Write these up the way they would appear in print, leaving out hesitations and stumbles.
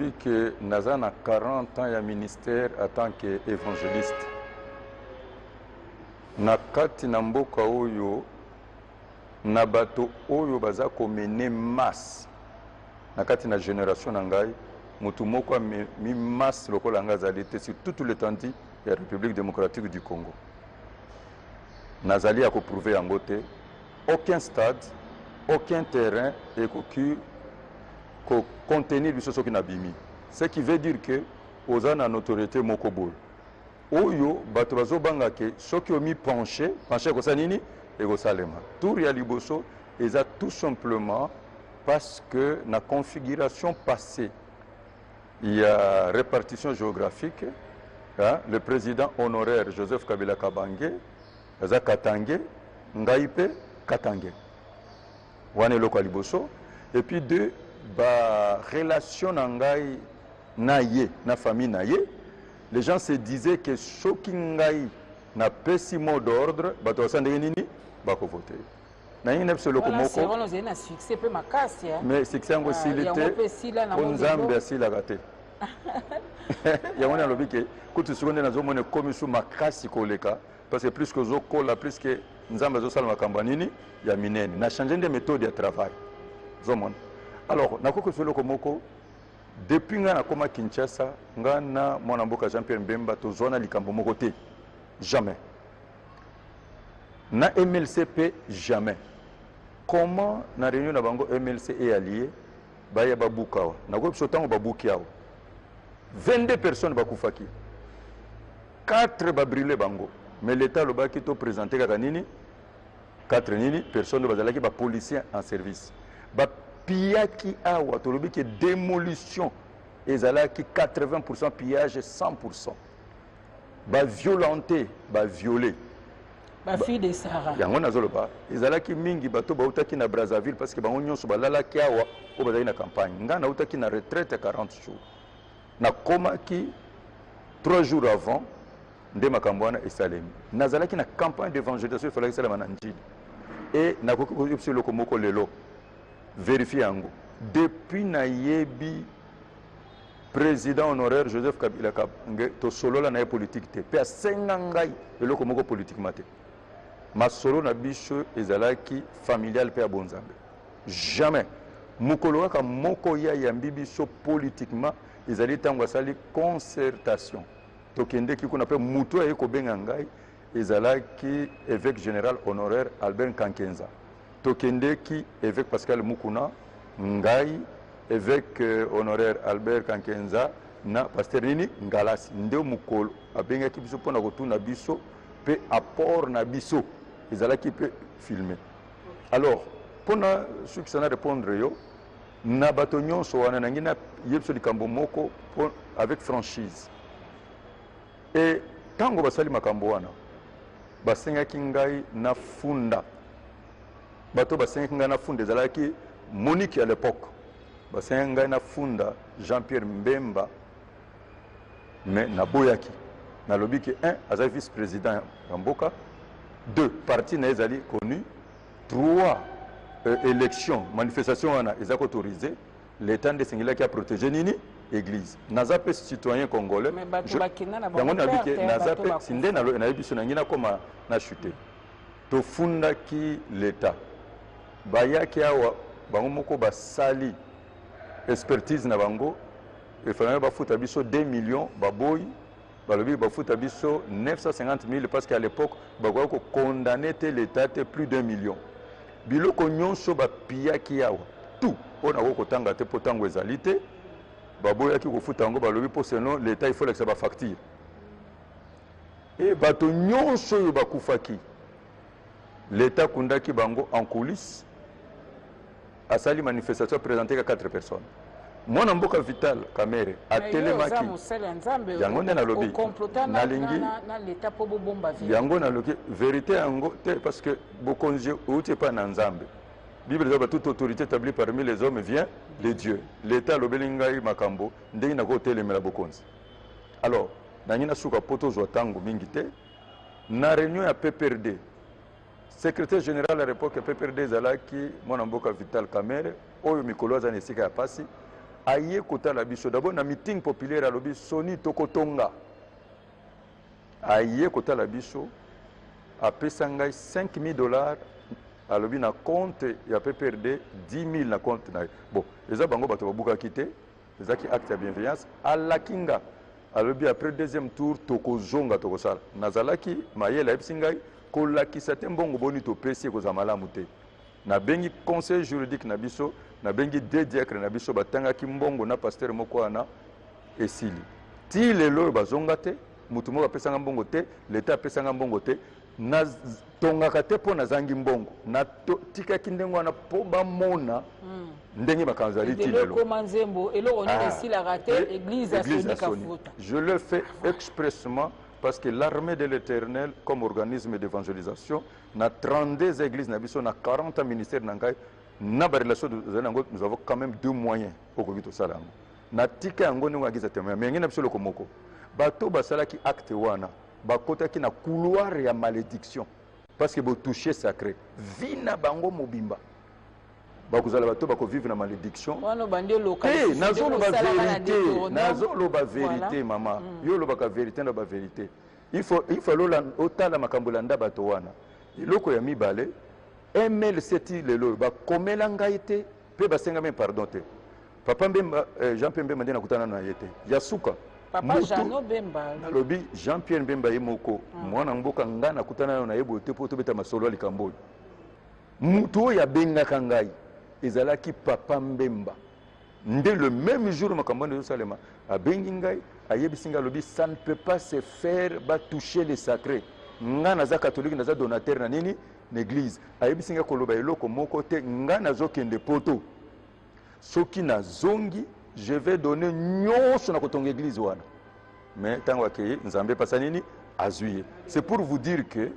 depuis que Nazan a 40 ans ya ministère en tant qu'évangéliste. Na kati na mboka oyo na bato oyo baza komene masse na kati na génération na ngai mutu moko mi masse lokola nga azali te sur toute l'étendue ya République démocratique du Congo. Nazali a prouver yango te. Aucun stade, aucun terrain ekoki ko contenir biso soki na bimi. Ce qui veut dire que oza na autorité moko boy. Oyo bato bazobanga ke soki omi penché kosa nini ekosalema. Tour ya liboso eza tout simplement parce que na configuration passée il y a répartition géographique, hein, le président honoraire Joseph Kabila Kabange eza Katangé, Ngaipe Katangé. Wane loko liboso et puis deux ba relation na ngai na ye na famille na ye. Les gens se disaient que soki ngai na pesi mot d'ordre bato basandeki nini bako voter. Na yini nebiso loko moko. Voilà, succès pe makasi. Mais succès yango silité ko nzambe asilaka te. Yango na lobi ke kutu seconde na zomone komisu makasi koleka parce que plus que zokola plus que nzambe azosala makambo nini ya minene na changer de méthode de travail. Zomone. Alors nakoko loko moko depuis nga na koma Kinshasa nga na mwana mboka Jean-Pierre Mbemba tozona likambo moko te jamais na MLCP jamais. Comment na réunion na bango MLC est allié baya babukawa nako sotango babukiawa 22 personnes bakufaki 4 babrûlé bango mais l'état le baki to présenté kaka nini 4 nini personnes bazalaki ba policiers en service ba pillaki awa to lobi ki démolition ezalaki 80% pillage 100% ba violenté ba violé ba fille de Sarah yango nazoloba ezalaki mingi bato bautaki na Brazzaville parce que bango nyonso balalaki awa o bazali na campagne nga na utaki na retraite 40 jours na komaki 3 jours avant nde makambo wana esalemi nazalaki na campagne d'évangélisation ifalaki salama na njili et nakoki koyebisa eloko moko lelo vérifier yango depuis na yebi président honoraire Joseph Kabila Kabange to solola na politique te pe asenga ngai eloko moko politiquement te masolo na biso ezalaki familial pe abonzambe jamais mukolo kaka moko ya yambi biso politiquement ezali tango asali concertation tokende ki kuna pe mutu aye kobenga ngai ezalaki évêque général honoraire Albert Kankenza tokende ki évêque Pascal Mukuna ngai évêque honoraire Albert Kankenza na pasteur nini Ngalasi nde mukolo abengaki biso pona kotuna biso pe apport na biso ezalaki pe filmer. Alors pona suki sana répondre yo na bato nyonso wana nangina yebso likambo moko avec franchise et tango basali makambo wana basengaki ngai na funda bato basengaki ngai na funda ezalaki Monique à l'époque basengaki ngai na funda Jean-Pierre Mbemba mais na boyaki na lobi ki 1 azali vice-président ya mboka 2 parti na ezali connu 3 élection manifestation wana ezako autorisé l'état de singila qui a protégé nini église naza pe citoyen congolais yango na bike naza pe sinde na yebiso na ngina koma na chuter to funda ki l'état bayaki awa bango moko basali expertise na bango efana bafuta biso 2 millions baboyi balobi bafuta biso 950 000 parce qu'à l'époque bakoki ko condamner l'état plus d'1 million biloko nyonso bapiyaki awa tout mpona kokotanga te mpo ntango ezali te baboyaki kofuta yango balobi mpo sinon l'état il faut lekisa bafacture e bato nyonso oyo bakufaki l'état kundaki bango en coulisse asali manifestation présenté ka 4 personnes mwana mboka Vital Kamerhe atelemaki yango nde nalobi nalingi yango naloki vérité yango te parce que bokonzi outi epai na nzambe Bible dit que toute autorité établie parmi les hommes vient de Dieu. L'État lobeli ngai makambo ndenge na kotelemela bokonzi. Alors nangina suka poto zo tango mingi te na réunion ya PPRD secrétaire général à l'époque PPRD zalaki mwana mboka Vital Kamerhe oyo mikolo azana esika ya pasi aye kotala biso d'abord na meeting populaire alobi Soni tokotonga aye kotala biso apesa ngai $5,000 alobi na compte ya PPRD 10,000 na compte na bon eza bango bato babukaki te ezaki acte ya bienveillance alaki nga alobi après deuxième tour tokozonga tokosala nazalaki mayele ayebisi ngai kolakisa te mbongo boni topesi ekozala malamu te nabengi conseil juridique na biso nabengi deux diacres na biso batangaki mbongo na pasteur moko wana esili ti lelo oyo bazonga te mutu moko apesanga mbongo te leta apesanga mbongo te tongaka te mpo nazangi mbongo natikaki ndenge wana mpo bamona ndenge makambo ezali ti lelo je le fais expressement parce que l'armée de l'Éternel comme organisme d'évangélisation na 32 églises na biso na 40 ministères na ngai na ba relation nous avons quand même deux moyens pour que tout ça là na tika yango ndenge akiza témoin mais ngina biso loko moko bato basalaki acte wana bakotaki na couloir ya malédiction parce que bo toucher sacré vina bango mobimba bakozala bato bakovivre na malédiction nazoloba vérité mama yo lobaka vérité na ba vérité il faut lola otala makambo landa bato wana eloko ya mibale MLCT lelo bakomela ngai te mpe basenga me pardon te papa Mbemba Jean Pierre Mbemba nde nakutana na ye te ya suka papa Jean Bemba nalobi Jean Pierre Mbemba ye moko mwana mboka nga nakutana na ye boye te mpo tobeta masolo ya likambo oyo mutu oyo abengaka ngai ezalaki papa Mbemba nde le même jour makambo wana ezosalema abengi ngai ayebisi ngai alobi ça ne peut pas se faire batoucher les sacrés nga naza catholique naza donateur na nini l'église ayebisi nga koloba eloko moko te nga nazokende poto soki nazongi je vais donner nyonso na kotonga église wana mais tango akeye nzambe pasa nini azwi c'est pour vous dire que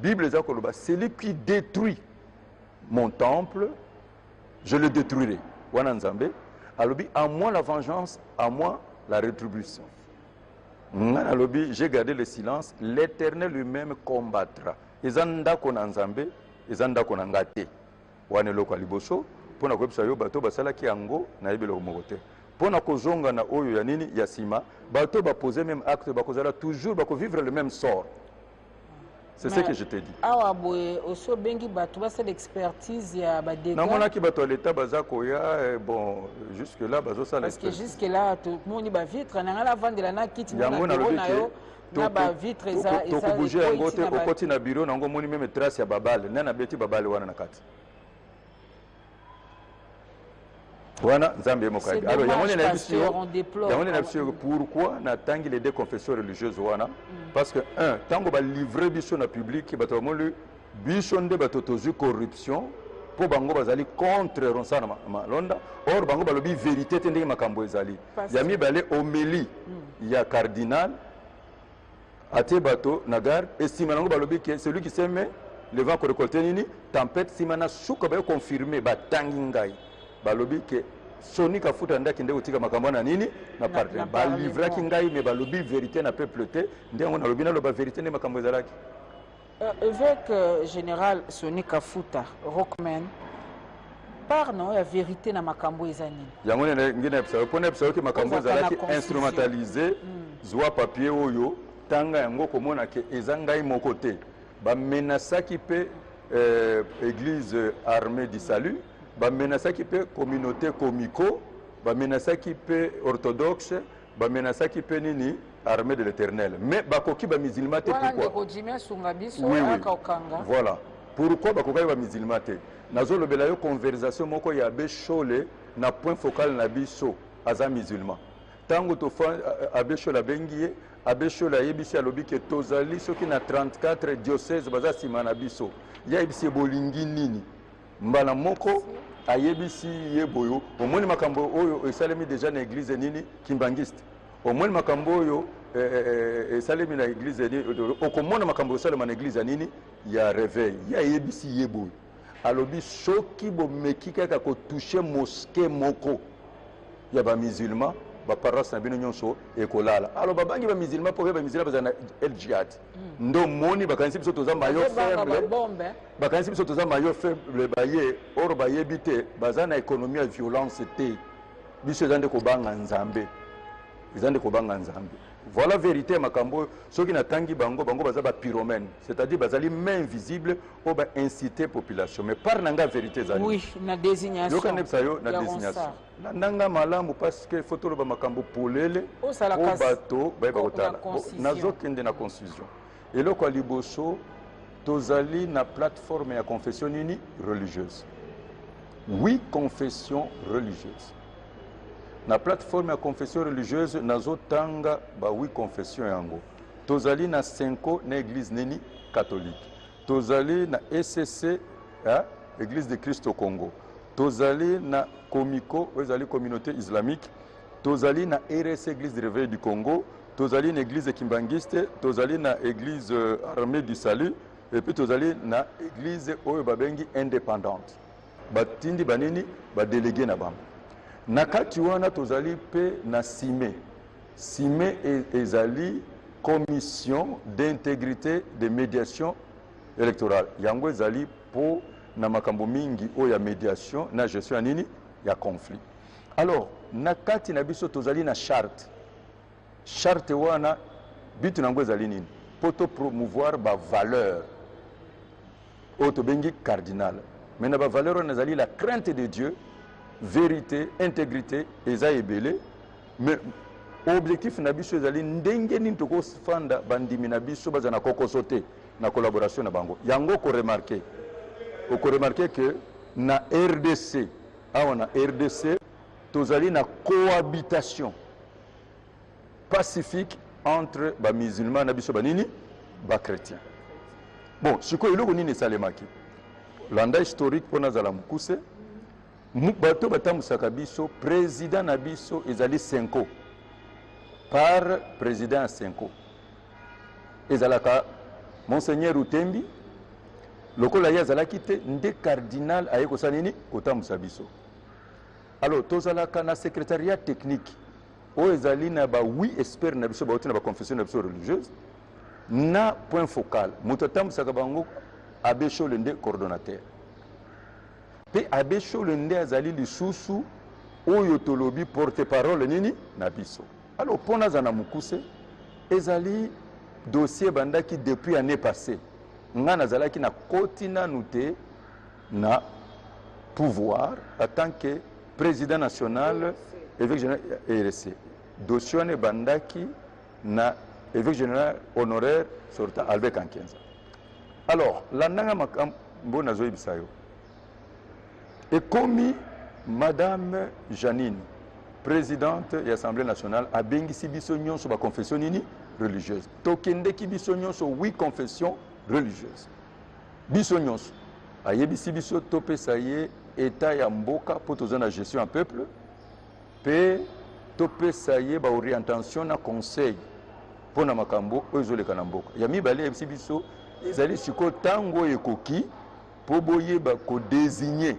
bible eza koloba celui qui détruit mon temple je le détruirai wana nzambe alobi à moi la vengeance à moi la rétribution nga nalobi j'ai gardé le silence l'Éternel lui-même combattra eza ndako na nzambe eza ndako na nga te wana eloko ya liboso mpo na koyebisa yo bato basalaki yango nayebi eloko moko te mpo na kozonga na oyo ya nini ya nsima bato bapose même acte bakozala toujours bakovivre le même sort c'est ce que je te dis awa boye oso bengi bato basala expertise ya badega namonaki bato ya leta baza koya bon jusque là bazosala parce que jusque là tomoni bavitre nanga la vandela na kiti na bureau na yo na bavitre eza tokobouge yango te okoti na bureau nango omoni meme trace ya babale nde nabeti babale wana na kati wana nzambe ye moko alors yango nde na biso yo pourquoi natangi les deux confessions religieuses wana parce que un ntango balivre biso na public bato bamoni biso nde bato tozwi corruption mpo bango bazali contre ronsa na malonda or bango balobi vérité te ndenge makambo ezali ya mibale homélie ya cardinal atie bato na garde et nsima nango balobi ke celui qui sème le vent korekolte nini tempête nsima na suka bayo confirme batangi ngai balobi ke Soni Kafuta ndaki nde kotika makambo na nini na pardon balivraki ngai me balobi vérité na peuple te ndengo nalobi naloba vérité nde makambo ezalaki évêque général Soni Kafuta Rockman parno ya vérité na makambo ezani yango ngina episode pona episode ke makambo ezalaki instrumentalisé zwa papier oyo tanga yango komona ke ezangai moko te ba menasaki pe église armée du salut ba menasaki pe communauté comico ba menasaki pe orthodoxe ba menasaki pe nini armée de l'Éternel mais bakoki ba musulman te pourquoi voilà pourquoi bakoki ba musulman te nazolobela yo conversation moko ya beshole na point focal na biso aza musulman tango tofa abeshola bengiye abeshola yebisi alobi ke tozali soki na 34 diocèses baza sima na biso ya yebisi bolingi nini mbala moko ayebisi yeboyo omoni makambo oyo esalemi déjà na église nini kimbangiste omoni makambo oyo esalemi na église nini okomona makambo esalema na église nini ya réveil ya yebisi yeboyo alobi soki bomeki kaka kotouche mosquée moko ya bamusulman baparoisse na bino nyonso ekolala alors babangi bamusulman mpo bamusulman baza na el jihad ndo moni bakanisi biso toza mayo faible bakanisi biso toza mayo faible baye or bayebi te baza na économie ya violence te biso ezande kobanga nzambe ezande kobanga nzambe voilà vérité makambo soki natangi bango baza ba pyromène c'est-à-dire bazali main invisible o ba inciter population mais par nanga vérité zali oui na désignation yo kana psayo na désignation na nanga malamu parce que photo ba makambo polele o bato ba kotala nazokende na confusion et loko liboso tozali na plateforme ya confession nini religieuse oui confession religieuse na plateforme ya confession religieuse nazotanga ba oui confession yango tozali na Senko na église neni catholique tozali na ECC église de Christ au Congo tozali na Komiko ezali communauté islamique tozali na RS église de réveil du Congo tozali na église kimbangiste tozali na église armée du salut et puis tozali na église oyo babengi indépendante batindi banini ba délégué na bango nakati wana tozali pe na Sime ezali commission d'intégrité de médiation électorale yango ezali po na makambo mingi oyo ya médiation na gestion ya nini ya conflit alors nakati na biso tozali na charte wana bitu nango ezali nini poto promouvoir ba valeur oyo tobengi cardinal mais na ba valeur wana ezali la crainte de Dieu vérité, intégrité, eza ebele, mais objectif na biso ezali ndenge nini toko fanda bandimi na biso baza na kokosote na collaboration na bango. Yango ko remarquer que na RDC, na RDC tozali na cohabitation pacifique entre ba musulmans na biso banini ba chrétiens. Bon, siko iloko nini salemaki. Landa historique pona zala mukuse bato batamusaka biso président na biso ezali Senko par président Senko ezalaka monseigneur Utembi lokola ya zalaki te nde cardinal aye kosala nini kotamusa biso alors tozalaka na secrétariat technique oyo ezali na ba 8 experts na biso bauti na ba confession na biso religieuse na point focal moto atamusaka bango abbé Chole nde coordonnateur pe abbé Chole nde azali lisusu oyo tolobi porte-parole nini na biso alors pona za na mukuse ezali dossier bandaki depuis année passée nga nazalaki na koti nanu te na pouvoir en tant que président national évêque général RC dossier ne bandaki na évêque général honoraire sorta Albert Kankenza alors la nanga makambo nazoyi bisayo et comme Madame Janine, présidente de l'Assemblée nationale, a bengisi biso nyonso ba confession nini religieuse. Tokende ki biso nyonso 8 confessions religieuses. Biso nyonso ayebisi biso topesa ye état ya mboka po tozana gestion en peuple pe topesa ye ba orientation na conseil pona makambo ezoleka na mboka. Ya mibale yebisi biso ezali siko tango ekoki po boyeba ko désigner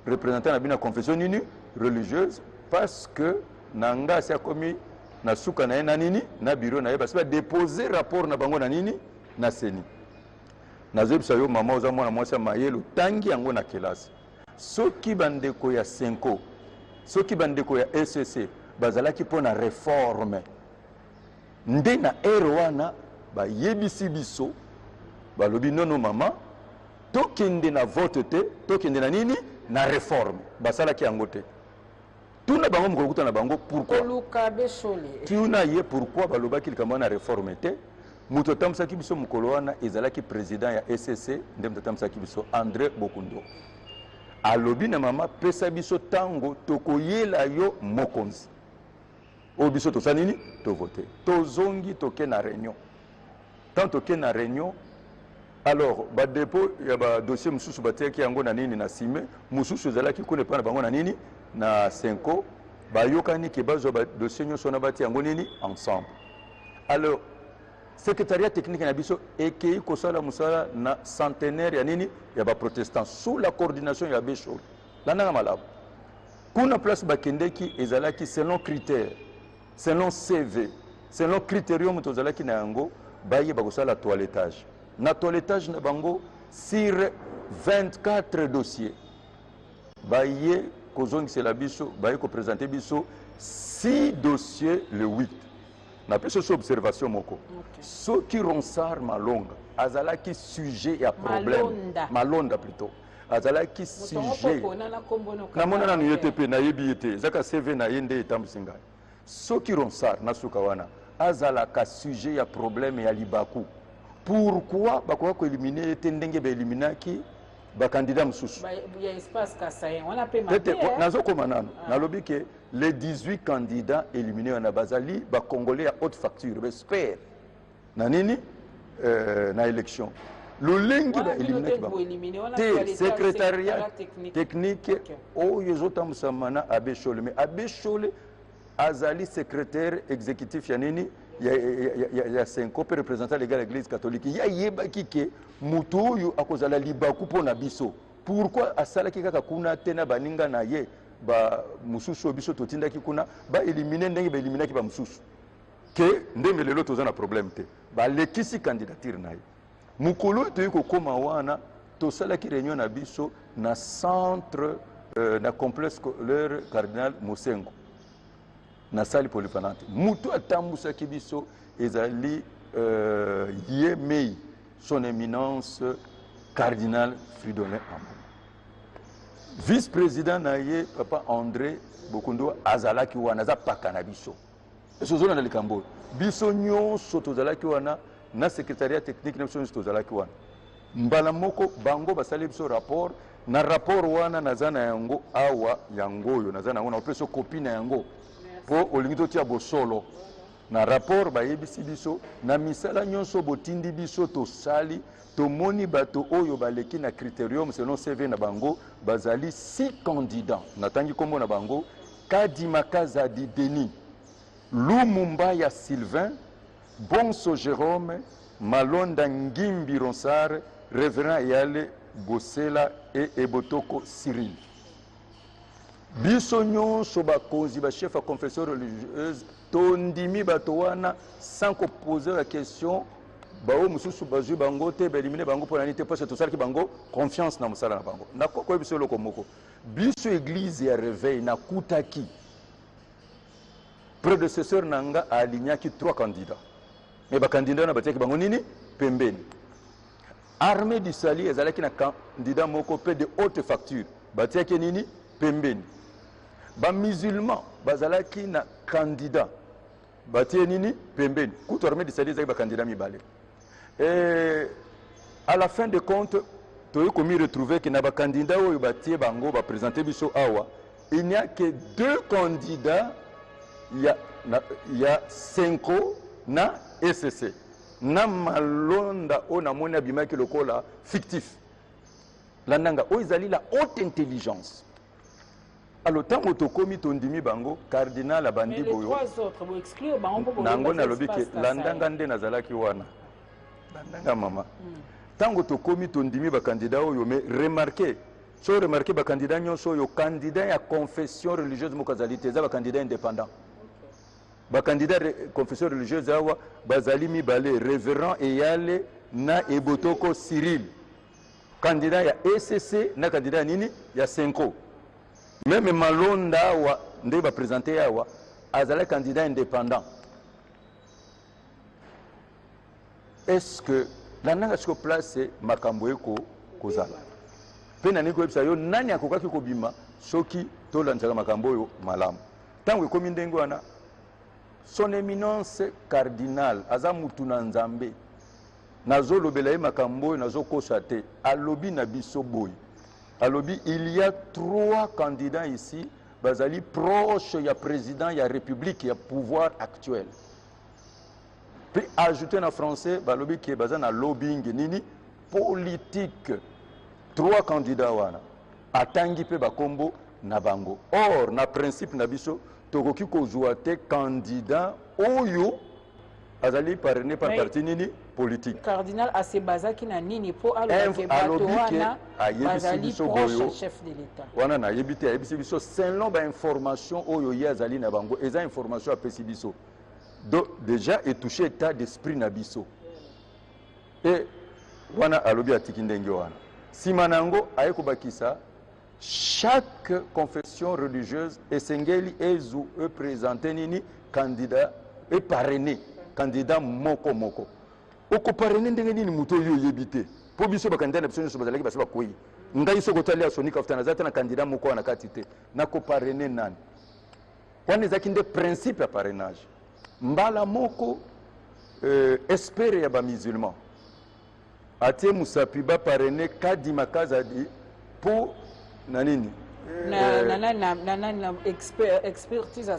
représentant na bina confession nini religieuse parce que nanga sia komi na suka na ena nini na bureau na ye parce que déposer rapport na bango na nini na seni na zebisa yo mama oza mwana mwasi mayelo tangi yango na kelasi soki bandeko ya Senko soki bandeko ya SCC bazalaki pona réforme nde na wana ba yebisi biso balobi nono mama tokende na vote te tokende na nini na réforme basalaki yango te tuna bango mokolukuta na bango pourquoi tuna ye pourquoi balobaki likambo na réforme te moto atamwisaki biso mokolo wana ezalaki président ya SCC nde moto atamwisaki biso André Bokundo alobi na mama pesa biso tango tokoyela yo mokonzi oyo biso tosala nini tovote tozongi toke na réunion tant toke na réunion alors ba dépôt ya ba dossier mususu batiaki yango na nini na Sime mususu ezalaki kuna pa na bango na nini na Senko bayokani ke bazo ba dossier nyonso na bati yango nini ensemble alors secrétariat technique na biso ekei kosala musala na centenaire ya nini ya ba protestants sous la coordination ya Abbé Chole lananga malabu kuna place bakendeki ezalaki selon critères selon CV selon critérium tozalaki na yango baye bakosala toilettage na toilettage na bango sur 24 dossiers baye bakozongisela biso baye kopresente biso 6 dossiers le 8 napesa so observation moko soki Ronsard Malonga azalaki sujet ya problème Malonda plutôt azalaki sujet namona nanu ye te mpe nayebi ye te ezaka CV na ye nde etambwisi ngai soki Ronsard nasuka wana azalaka sujet ya problème ya libaku pourquoi bakoka koélimine ye te ndenge baéliminaki bakandidat mosusu nazokoma nano nalobi ke les 18 candidats éliminés wana bazali bacongolais ya haute facture baespère na nini na élection lolengi baéliminaki te secrétariat technique oyo ezotambwisama na Abbé Chole mais Abbé Chole azali secrétaire exécutif ya nini ya Senko pe représentant légal de l'église catholique ya yebaki ke mutu oyo akozala libaku mpona biso pourquoi asalaki kaka kuna te na baninga na ye ba mususu biso totindaki kuna ba éliminer ndenge ba éliminaki ba mususu ke ndenge lelo toza na problème te ba lekisi candidature na ye mukolo to yiko koma wana tosalaki réunion na biso na centre na complexe scolaire cardinal Mosengo na sali polyvalente mutu atambusaki biso ezali ye mei son éminence cardinal Fridolin Ambongo vice-président na ye papa André Bokondo azalaki wana aza paka na biso ezozona na likambo biso nyonso tozalaki wana na secrétariat technique na biso nyonso tozalaki wana mbala moko bango basali biso rapport na rapport wana naza na yango awa yango oyo naza na yango na opesa copie na yango po olingi totia bosolo na rapport bayebisi biso na misala nyonso botindi biso tosali tomoni bato oyo baleki na critérium selon CV na bango bazali 6 candidats natangi kombo na bango Kadima Kazadi Denis Lumumba ya Sylvain Bonso Jérôme Malonda Ngimbi Ronsard Révérend Yale Bosela et Ebotoko Cyril biso nyonso bakonzi ba chef à confession religieuse tondimi bato wana sans ko poser la question bao mususu bazui bango te belimine bango pona nite parce que tosalaki bango confiance na musala na bango na ko biso loko moko biso église ya réveil na kutaki prédécesseur nanga alignaki 3 candidats mais ba candidat na batiaki bango nini pembeni armée du sali ezalaki na candidat moko pe de haute facture batiaki nini pembeni ba musulman bazalaki na candidat batie nini pembeni kuto armée du sali ezalaki ba candidat mibale et à la fin de compte toyi komi retrouver que na ba candidat oyo batie bango ba présenter biso awa il n'y a que 2 candidats il y a 5 na SCC na Malonda o na mona bimaki lokola fictif landanga o ezali la haute intelligence. Alors tant otokomi tondimi bango cardinal abandi boyo nango na lobi ke landanga nde nazalaki wana landanga mama tango tokomi tondimi ba candidat oyo mais remarquez so remarquez ba candidat nyonso yo candidat ya confession religieuse mokazalité za ba candidat indépendant ba candidat confession religieuse awa bazali mibale révérend Eyale na Ebotoko Cyril candidat ya ECC na candidat nini ya Senko. Même Malonda wa nde ba présenter awa azala candidat indépendant. Est-ce que la nanga siko place makambo eko kozala pena niko ebisa yo nani akokaki kobima soki tolanzaka makambo yo malamu tango ekomi ndenge wana son éminence cardinal aza mutu na nzambe nazolobela ye makambo nazokosa te alobi na biso boy alobi il y a 3 candidats ici bazali proche ya président ya république ya pouvoir actuel puis ajouter en français balobi ki baza na lobbying nini politique 3 candidats wana atangi pe bakombo na bango or na principe na biso tokoki kozwa te candidat oyo azali parrainé par parti nini politique cardinal asebazaki na nini po alobaki bato wana bazali proche chef de l'état wana na yebite ayebisi biso selon ba information oyo ye azali na bango eza information apesi biso donc déjà etouché état d'esprit na biso et wana alobi atiki ndenge wana sima nango aye kobakisa chaque confession religieuse esengeli ezu présenter nini candidat et parrainer candidat moko moko oko parrainer ndenge nini muto yo yebite po biso ba candidat na biso nso bazalaki basa bakoyi ngai soko talia sonika futana zata na candidat moko wana katite na ko parrainer nani wana ezaki nde principe ya parrainage mbala moko espere ya ba musulman atie musapi ba parrainer kadima kazadi po na nini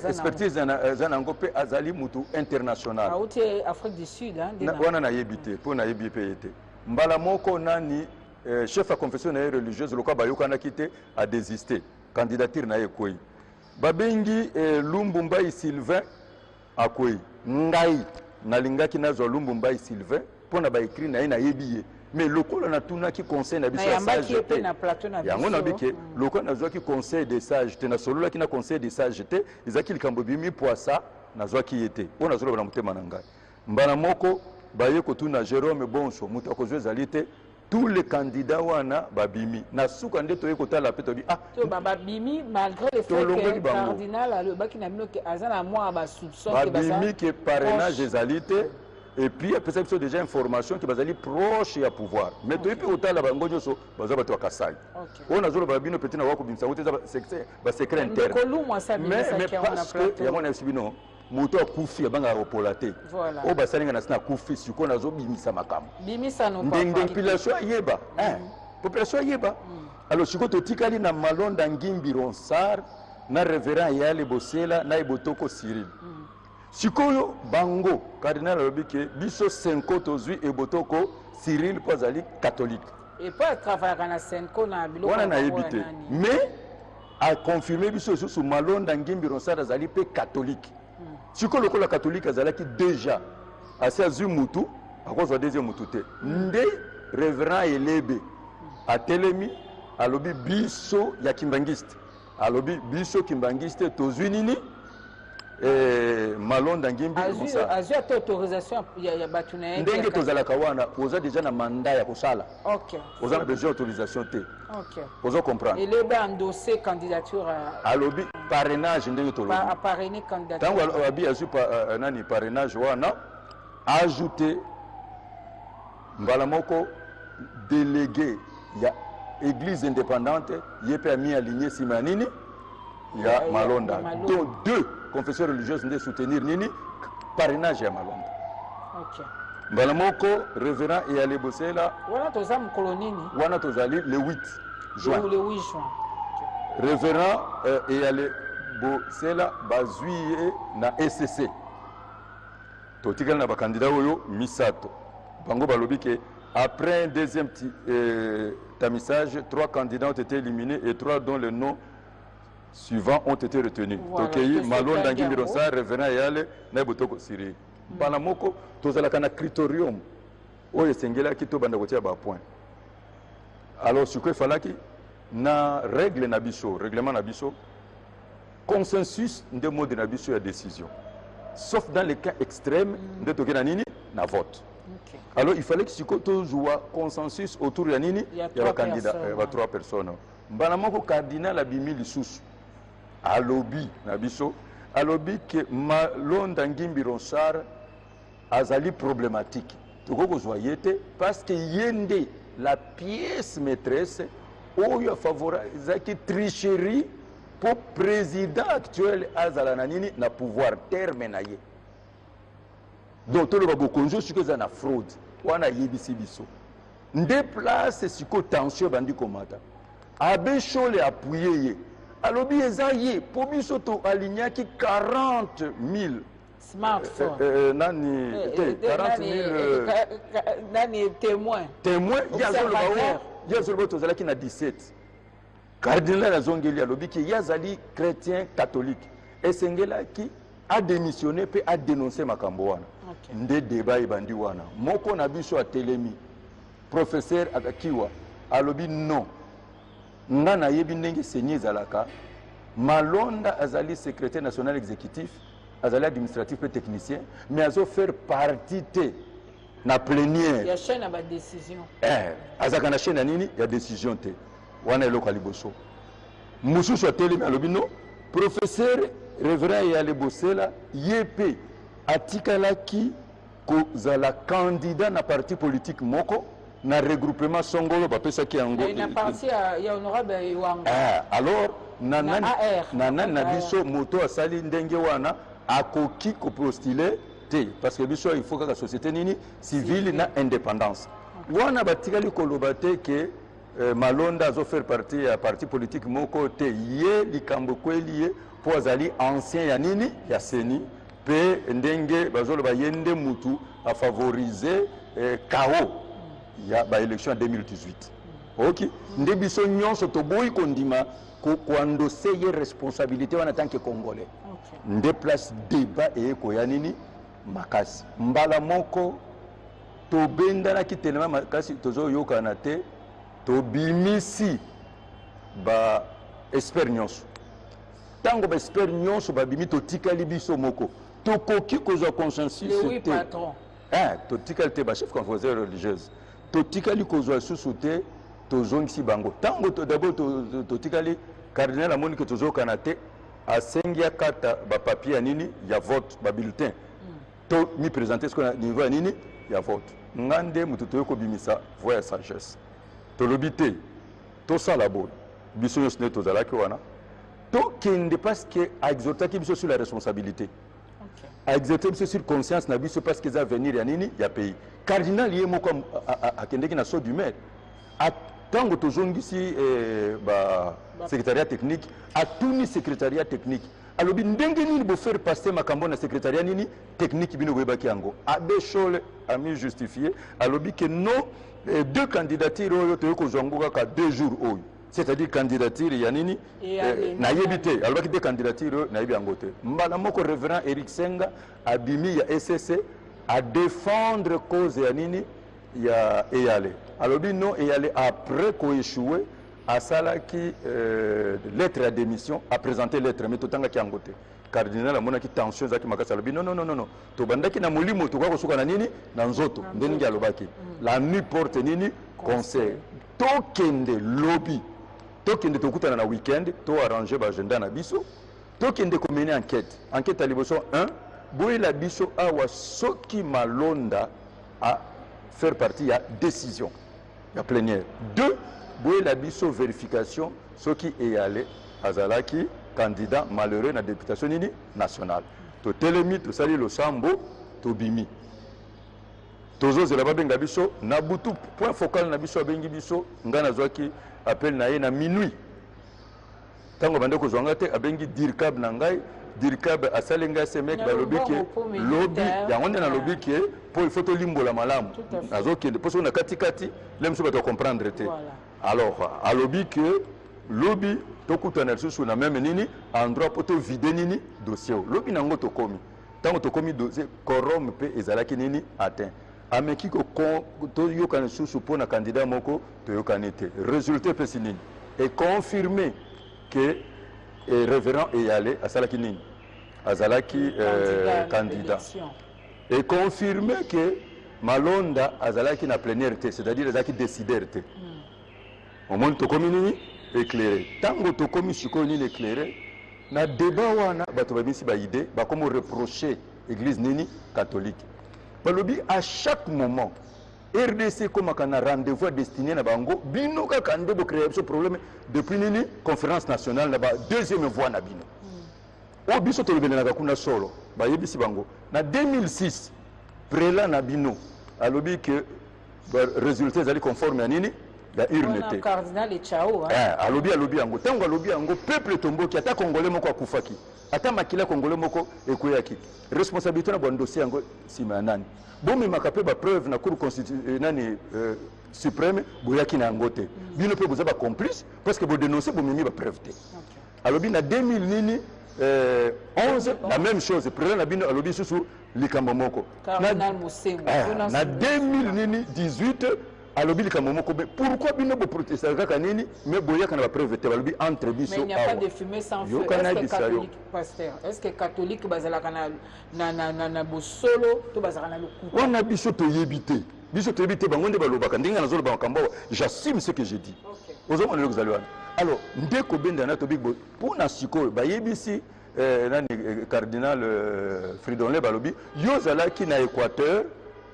expertise azanango mpe azali mutu international auti Afrique du Sud wana nayebi te mpo nayebi mpe ye te mbala moko nani chef ya confession na ye religieuse lokola bayokanaki te adésiste candidature na ye ekwei babengi Lumbumbai Sylvain akwei ngai nalingaki nazwa Lumbumbai Sylvain mpo na baekri na ye nayebi ye mais lokola natunaki conseil na biso ya sage te yango nabike lokola nazwaki conseil des sages te nasololaki na conseil des sages te ezalaki likambo bimi poisa nazwaki ye te oyo nazoloba na motema na ngai mbala moko baye kotuna Jérôme Bonso moto akozwa ezali te tous les candidats wana babimi na suka nde toye kotala pe tobi babimi malgré le fait que cardinal alobaki na bino ke aza na mwa basoupçon babimi ke parrainage ezali te et puis après ça déjà information qui bazali proche ya pouvoir mais toye pe kotala bango nyonso baza bato ya Kasai oyo nazoloba bino peti na wako bimisa te ba secret interne mais parce que yango na yebisi bino moto akufi abanga opola te oyo basalinga na sina akufi sikoyo nazobimisa makambo ndenge population ayeba population ayeba alors sikoyo totikali na Malonda Ngimbi Ronsard na révérend Yale Bosela na Ebotoko Cyril sikoyo bango cardinal alobi ke biso 5 tozwi Ebotoko Cyril mpo azali catholique wana nayebi te mais aconfirme biso susu Malonda Ngimbi Ronsard azali mpe catholique sikoyo lokola catholique azalaki déjà asi azwi mutu akozwa deuxième mutu te nde révérend Elebe atelemi alobi biso ya kimbangiste alobi biso kimbangiste tozwi nini Malonda Ngimbi azwi ata autorisation ya bato na ye ndenge tozalaka wana oza déjà na mandat ya kosala oza na besoin autorisation te ozo comprendre Elebe endossé candidature alobi parrainage ndenge tolobi parrainer candidature tango abi azwi nani parrainage wana ajouté mbala moko délégué ya église indépendante ye pe ami aligné sima nini ya Malonda donc deux confessions religieuses nde soutenir nini parrainage ya Malonda mbala moko révérend Eyale Bosela wana toza mokolo nini wana tozali le 8 juin révérend Eyale Bosela bazwi ye na ECC totikali na bakandidat oyo misato bango balobi ke après un deuxième tamissage 3 candidats ont été éliminés et 3 dont les noms suivants ont été retenus. Tokeyi Malonda Ngimbi Ronsard révérend Eyale na Ebotoko Cyril bana moko tozalaka na criterium oyo esengelaki to banda kotia ba point alors sikoyo efalaki na règle na biso règlement na biso consensus nde mode na biso ya décision sauf dans les cas extrêmes nde toke na nini na vote alors il fallait que sikoyo tozwa consensus autour ya nini ya bacandidat ba 3 personnes mbana moko cardinal abimi lisusu alobi na biso alobi ke Malonda Ngimbi Ronsard azali problématique tokokozwa ye te parce que ye nde la pièce maîtresse oyo afavorisaki tricherie pour président actuel azala na nini na pouvoir terme na ye donc toloba bokonzo sikoyo eza na fraude wana yebisi biso nde place sikoyo tension bandi komata abe Chole appuye ye alobi eza ye po biso to alignaki 40,000 smartphone nani 40,000 nani témoin yazoloba tozalaki na 17 cardinal azongeli alobi ke yazali chrétien catholique esengelaki adémissionné pe adénoncer makambo wana nde débat ebandi wana moko na biso atelemi professeur Akakiwa alobi non nga nayebi ndenge seni ezalaka Malonda azali secrétaire national exécutif azali administratif et technicien mais azo faire partie te na plénière ya chaîne ba décision azaka na chaîne nini ya décision te wana eloko liboso mosusu atelemi alobi no professeur révérend Eyale Bosela yepe atikalaki kozala candidat na parti politique moko na regroupement songolo bapesaki yango na parti ya honorable Iwanga. Alors nanani na biso moto asali ndenge wana akoki kopostule te parce que biso il faut kaka société nini civile na indépendance wana batikali koloba te ke Malonda azo faire partie ya parti politique moko te ye likambo kweli ye po azali ancien ya nini ya seni pe ndenge bazoloba yende mutu a favoriser KO ya ba élection en 2018. OK nde biso nyonso toboyi kondima ko endosser ye responsabilité wana tant que congolais. Nde place débat et ko ya nini makasi mbala moko to bendana ki telema makasi tozo yokana te to bimisi ba espère nyonso tango ba espère nyonso ba bimi to tikali biso moko to koki kozwa consensus oui patron to tikali te ba chef confrérie religieuse to tikali kozwa susu te to zongisi bango tango to d'abord to tikali cardinal amoni que tozo kana te asengi akata ba papier nini ya vote ba bulletin to mi présenter ce qu'on a niveau nini ya vote ngande mutu to ko bimisa voix ya sagesse to lobité to sala bon biso nyonso ne tozalaki wana to kende parce que a exhortaki biso sur la responsabilité a exhorté biso sur conscience na biso parce que ça venir ya nini ya pays cardinal ye moko akendeki na saut du maire tango tozongisi ba secrétariat technique atuni secrétariat technique alobi ndenge nini bo faire passer makambo na secrétariat nini technique bino boyebaki yango abe chole a mis justifié alobi que non deux candidatures oyo toyoko zongoka ka 2 jours oyo c'est-à-dire candidature ya nini na yebite alobaki deux candidatures na yebi yango te mbala moko révérend Eric Senga abimi ya SSC à défendre cause ya nini ya Eyale alobi non Eyale après ko échoué asalaki lettre à démission a présenté lettre mais totanga ki yango te cardinal amonaki tension zaki makasa alobi non to bandaki na molimo to kwa kosuka na nini na nzoto ndeni alobaki la nuit porte nini conseil to kende lobby to kende to kutana na weekend to arranger ba agenda na biso to kende ko mener enquête à liboso 1 boy la biso awa soki Malonda a faire partie ya décision ya plénière 2 boy la biso vérification soki Eyale azalaki candidat malheureux na députation nini nationale to telemi to sali lo sambo to bimi tozo zela babenga biso na butu point focal na biso abengi biso ngana zwaki appel na ye na minuit tango bande ko zwanga te abengi dirkab na ngai dirkab asalenga semek balobi ke lobby yango na lobby ke po il faut to limbola malamu azokende poso na katikati lemso ba to comprendre te alors a lobby que lobby tokutana susu na même nini endroit poto vider nini dossier lobby nango to komi tango to komi dossier quorum pe ezalaki nini atteint ameki ko to yokana susu pona candidat moko to yokana te résultat pe sinini et confirmé que révérend Eyale asalaki nini azalaki candidat et confirmé que Malonda azalaki na plénière te c'est-à-dire azalaki décideur te au moins to komi nini éclairé tango to komi siko nini éclairé na débat wana bato babisi ba idée ba comme reprocher église nini catholique balobi à chaque moment RDC comme un rendez-vous destiné à bango bino ka kande bo créer ce problème depuis nini conférence nationale na ba deuxième voie na bino o biso to lebena na kuna solo ba yebisi bango na 2006 prélat na bino alobi que résultat zali conforme à nini la urne te cardinal Echao alobi yango tango alobi yango peuple tomboki ata congolais moko akufaki ata makila congolais moko ekoyaki responsabilité na bon dossier yango sima nani bomi makape ba preuve na cour constitutionnelle suprême boyaki na yango te bino pe boza ba complice parce que bo dénoncer bo mimi ba preuve te alobi na 2000 nini 11 la même chose président na bino alobi susu likambo moko cardinal Musengo na 2018 alobi likambo moko pourquoi bino bo protester kaka nini mais boyaka na ba preuve te balobi entre biso mais il n'y a pas de fumée sans feu est-ce que catholique pasteur est-ce que catholique bazalaka na bosolo to bazalaka na lokuta wana biso to yebite biso to yebite bango nde balobaka ndenge na zolo ba makambo j'assume ce que j'ai dit ozomona le kuzaliwana Alors, ndeko benda na tobik bo pour na siko ba yebisi cardinal Fridolin balobi yozalaki na Équateur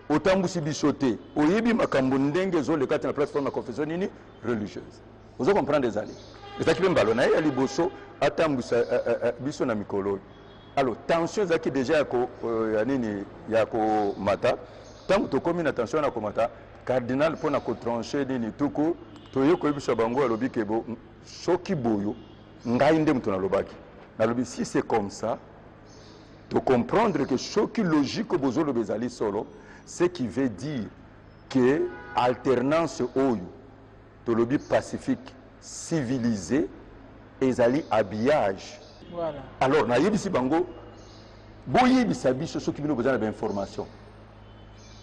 otambusi bisoté oyebi makambo ndenge zo le kati na plateforme confession nini religieuse. Vous comprenez des alliés. Les acquis ballon na yali boso atambusa biso na mikolo. Alors, tension zaki déjà ko nini ya ko mata. Tant to komi na tension na ko mata cardinal pona ko trancher nini tuko toye ko biso bango alobi kebo soki boyo ngai nde mutuna lobaki. Si c'est comme ça, de comprendre que choc logique au besoin de Bezali solo, ce qui veut dire que alternance oyo, de lobby pacifique, civilisé, ezali habillage. Voilà. Alors, na yebi si bango, boye bisabicho ceux qui nous besoin d'information.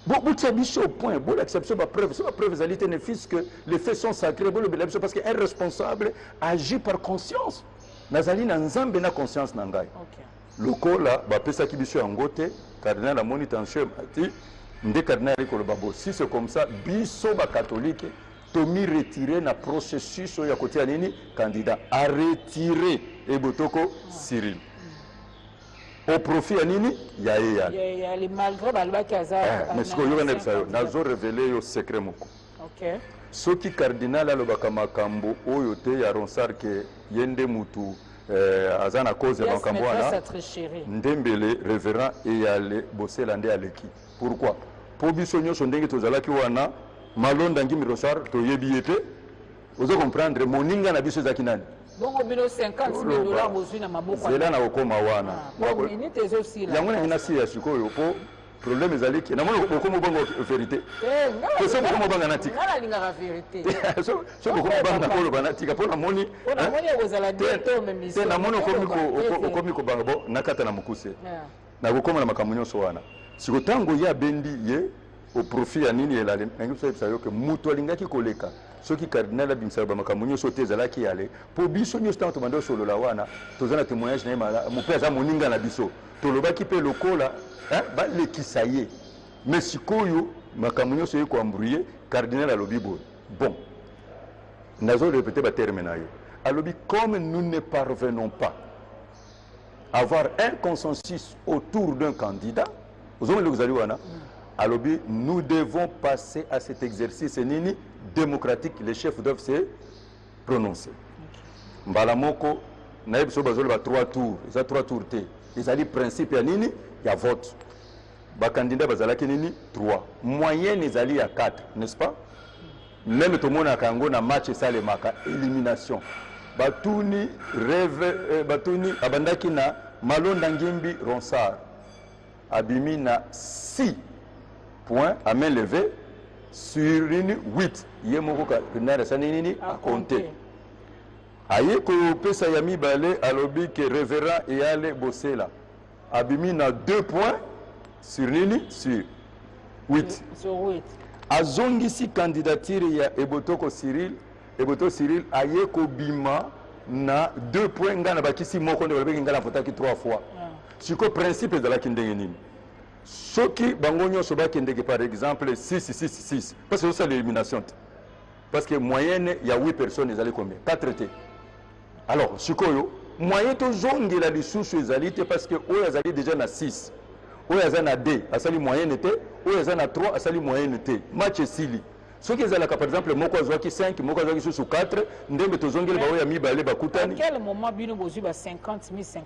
Bon, bisabicho au point, bon l'acception de preuve, c'est ma preuve ezali ne fils que les faits sont sacrés, bon le parce qu'un responsable agit par conscience. Nazali na nzambe na conscience na ngai. Okay. Lokola ba pesa ki biso yango te, cardinal a moni tension ati nde cardinal ko le babo. Si c'est comme ça, biso ba catholique tomi retirer na processus ya côté ya nini candidat a retirer ebotoko Cyril. Au profit ya nini ya ya. Ya les malgré balba kaza. Mais ce que yo na biso nazo révéler yo secret moko. OK. Soki cardinal alobaka makambo oyo te ya ronsar ke yende mutu azana cause ya makambo wana ndembele révérend eyale bosela nde aleki. Pourquoi? Po biso nyonso ndenge tozalaki wana malonda ngimi ronsar toyebi ete ozo comprendre moninga na biso ezaki nani. Bongo bino $50,000 bozwi na maboko. Zela na okoma wana. Bongo ni tezo sila. Yango na si ya sikoyo po problème ezaliki na mona bokomo bango vérité so bokomo banga natika ngala linga la vérité so bokomo banga ko banatika pona moni kozala dieto memisi te na mona komi ko banga bo nakata na mukuse na bokomo na makamunyo wana siko tango ya bendi ye au profit ya nini elale ngi so ebisa yo ke mutu alingaki koleka soki cardinal abimisa ba makamunyo so te zalaki yale po biso nyo stanto mando solo la wana tozana témoignage na mala mu pesa moninga na biso tolobaki pe lokola ba le kisaye mais sikoyo makamunyo so yeko embrouiller cardinal alobi bon nazo répéter ba terme na yo alobi comme nous ne parvenons pas à avoir un consensus autour d'un candidat vous allez wana alobi nous devons passer à cet exercice nini démocratique les chefs doivent se prononcer mbala moko na yebiso bazolo ba 3 tours ça 3 tours te ezali principe ya nini ya vote ba candidat bazalaki nini 3 moyenne ezali ya 4 n'est-ce pas même tomona kango na match salemaka élimination batuni rêve batuni abandaki na malonda ngimbi ronsard abimi na 6 points à main levée sur une 8 yemoko cardinal sanini a compter aye ko pesa ya mibale alobi ke révérend eyale bosela abimi na 2 points sur nini sur 8 sur 8 azongisi candidature ya Ebotoko Cyril Cyril aye ko bima na 2 points ngana bakisi moko nde balobeki ngana votaki 3 fois siko principe de la kindenge nini soki bango nyonso bakendeki par exemple 6 parce que c'est l'élimination parce que moyenne il y a 8 personnes ezali combien 4 t alors sikoyo moyen to zongela lisusu ezali te parce que oyo azali déjà na 6 oyo azali na 2 asali moyenne te oyo azali na 3 asali moyenne te match esili soki ezalaka par exemple moko azwaki 5 moko azwaki susu 4 ndembe tozongeli baoyo ya mibale bakutani quel moment bino bozwi ba 50,000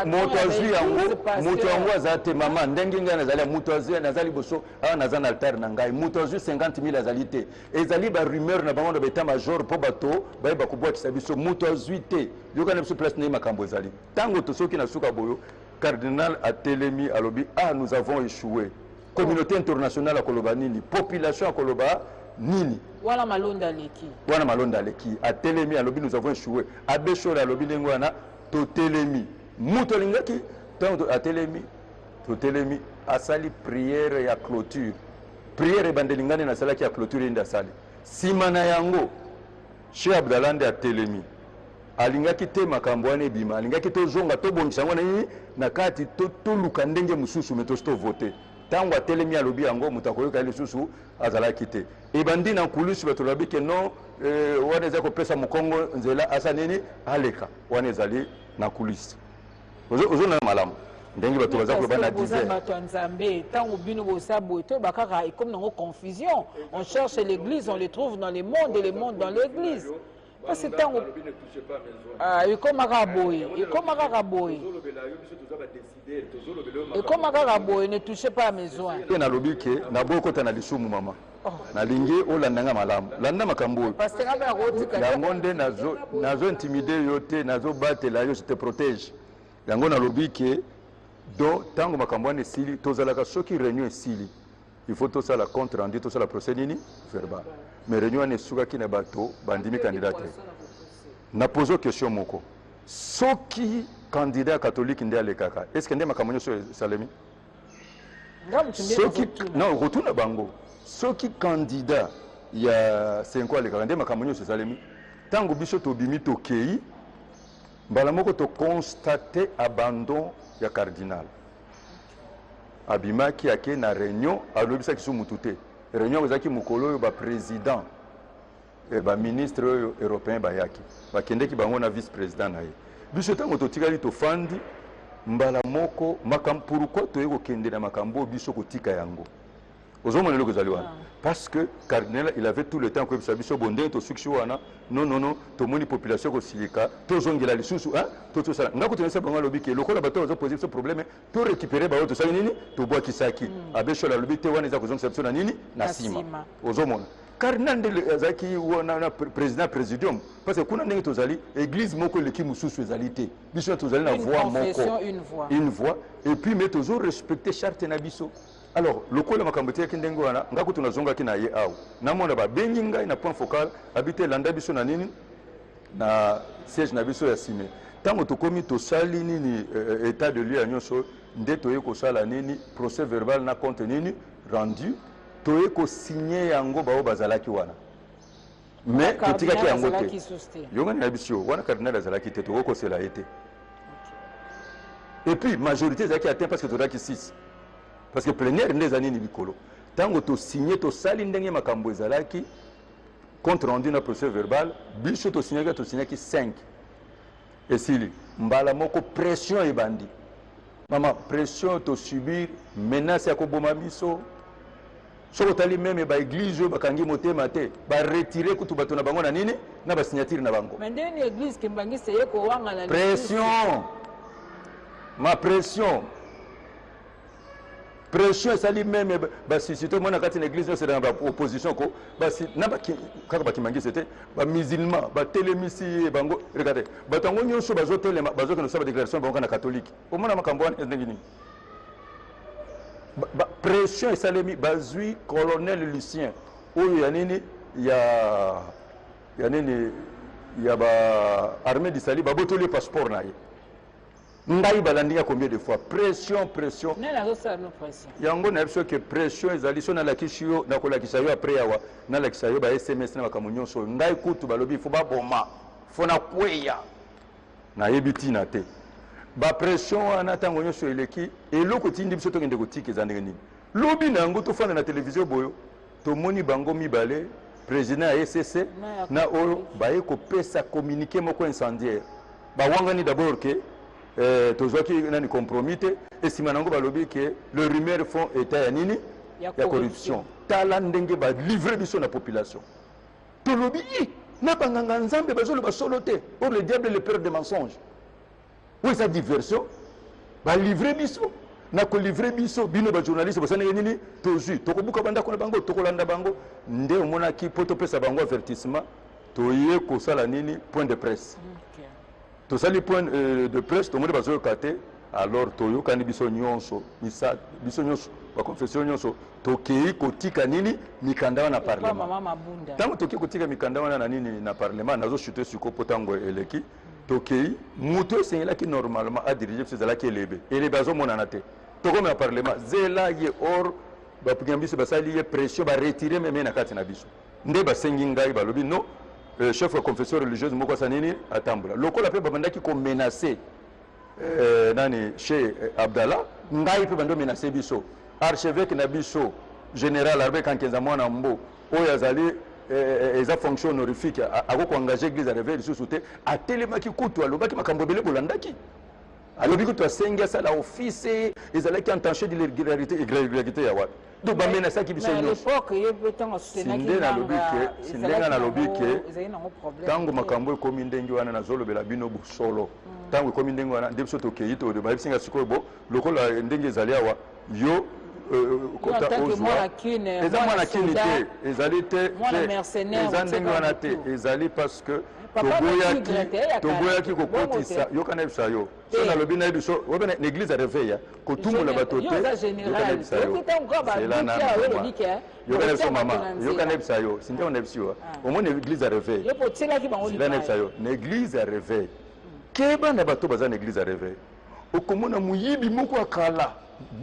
moto azwi yango moto yango azali te mama ndenge ngai nazali moto azwi nazali boso awa naza na altar na ngai moto azwi 50,000 azali te ezali ba rumeur na bango na beta major po bato bayeba kobwakisa biso moto azwi te yokana biso place na makambo ezali tango to soki na suka boyo cardinal atelemi alobi nous avons échoué communauté internationale à Koloba nini population à Koloba nini wana malonda leki a telemi alobi nous avons échoué abeshora alobi ndengwana to telemi muto lingaki tant a telemi to telemi asali prière ya clôture prière bandelingane na sala ki ya clôture inda sali simana yango Cheikh Abdalande a telemi alingaki te makambo ane bima alingaki to zonga to bongisa ngwana nini na kati to luka ndenge mususu meto sto voter tango telemi alobi yango mutakoyoka lisusu azalaki te ebandi na kulusu batolobi ke non wana eza kopesa mokongo nzela asa nini aleka wana ezali na kulisi ozona malamu ndenge bato baza koloba na dizaine bato ya nzambe ntango bino bosa boye toyeba kaka comme nango confusion on cherche l'église on les trouve dans les mondes et les mondes dans l'église parce que ntango ekoma kaka boye ekoma kaka boye ekoma kaka boye ne touchez pas à mes joints mpe nalobi ke nabokota na lisumu mama nalingi olandanga malamu landa makambo oyo yango nde nazo intimide yo te nazobatela yo je te protège yango nalobi ke do ntango makambo wana esili tozalaka soki réunion esili il faut tosala compte rendu tosala procès nini verbal mais réunion wana esukaki na bato bandimi candidat te napozo question moko soki candidat catholique nde alekaka est ce que nde makambo nyonso esalemi soki non rotuna bango soki candidat ya senko alekaka nde makambo nyonso esalemi ntango biso tobimi tokei mbala moko toconstate abandon ya cardinal abimaki ake na réunion alobisaki so mutu te réunion ezalaki mokolo oyo baprésident baministre oyo européen bayaki bakendeki bango na vice président na ye biso ntango totikali tofandi mbala moko makambo pourquoi toye kokende na makambo oyo biso kotika yango ozomona eloko ezali wana parce que cardinal il avait tout le temps koyebisa biso bondenge tosuki wana non tomoni population kosilika tozongela lisusu totosala nga kotonisa bango alobi ke lokola bato bazopose biso problème torécupere baoyo tosali nini tobwakisaki abeshola alobi te wana eza kozongisa biso na nini na nsima ozomona cardinal nde azalaki wana président présidium parce que kuna ndenge tozali église moko eleki mosusu ezali te biso tozali na voix moko une voix et puis mais tozorespecte charte na biso alors lokola makambo teyaki ndenge wana nga kutu nazongaki na ye awa namona babengi ngai na point focal abite landa biso na nini na siège na biso ya sime ntango tokomi tosali nini état de lieu ya nyonso nde toye kosala nini procès verbal na compte nini rendu toye kosigné yango bao bazalaki wana mais totikaki yango te yongani na biso wana cardinal azalaki te tokokosela ye te et puis majorité ezalaki atteint parce que tozalaki 6 parce que plénière nde eza nini likolo ntango tosigné tosali ndenge makambo ezalaki compte rendu na procès verbal biso tosignaki 5 esili mbala moko pression ebandi mama pression tosubir menace ya koboma biso soko tali meme baeglise oyo bakangi motema te baretire kutu bato na bango na nini na basignature na bango pression ma pression esali meme basuscite mwana kati na église nyonso na baopposition ko kaka bakimangisi te bamusulman batelemisi bango regarde bato yango nyonso bazotelema bazokende kosala badéclaration bango na catholique omona makambo wana ndenge nini pression esalemi bazwi colonel Lucien oyo ya nini ya nini ya ba armée d'Israël babotoli passeport na ye ngai balandi ya combien de fois pression yango na biso ke pression ezali so nalakisi yo nakolakisa yo après yawa nalakisa yo ba SMS na makambo nyonso ngai kutu balobi fo baboma fo na kweya nayebi tina te bapression wana ntango nyonso eleki eloko tindi biso tokende kotika eza ndenge nini lobi na yango tofanda na televizio boyo tomoni bango mibale président ya ECC na oyo baye kopesa communiqué moko incendiaire bawangani d'abord ke tozwaki nani compromis te esima nango balobi ke le rumeur fond état ya nini ya corruption tala ndenge balivre biso na population tolobi na banganga nzambe bazoloba solo te or le diable le père de mensonge oui sa diversion balivre biso na kolivre biso bino bajournaliste bosani nini tozwi tokobuka bandako na bango tokolanda bango nde omonaki po topesa bango avertissement toye kosala nini point de presse tosali point de presse tomoni bazoyoka te alors toyokani biso nyonso biso nyonso baconfession nyonso tokei kotika nini mikanda wana na parlement ntango tokei kotika mikanda wana na nini na parlement nazochute siko po ntango eleki tokei moto esengelaki normalement adirige biso ezalaki elebe azomonana te tokomi na parlement zela ye or bapikinga biso basali ye pression baretire meme na kati na biso nde basengi ngai balobi non chef ya confession religieuse moko asa nini atambola lokola mpe babandaki komenace nani chez Abdallah ngai mpe bando menace biso archevêque na biso général Albert Kankenza mwana mbo oyo azali eza fonction honorifique akoko engager église à réveil lisusu te atelemaki kutu alobaki makambo ebele bolandaki alobi kutu asengi asala office ezalaki entaché de l'irrégularité ya wapi donc bamena saki biso nyonso sindenge nalobi ke ntango makambo ekomi ndenge wana nazolobela bino bosolo ntango ekomi ndenge wana nde biso tokei bayebisinga sikoyo bo lokola ndenge ezali awa yo eza mwana kini te ezali te eza ndenge wana te ezali parce que toboyaki kokotisa yoka na bisa yo so nalobi na biso obe na église ya réveil kotumbola bato te yoka na bisa yo yoka na biso mama yoka na bisa yo sindia na biso yo omona église ya réveil yoka na bisa yo na église ya réveil keba na bato baza na église ya réveil okomona muyibi moko akala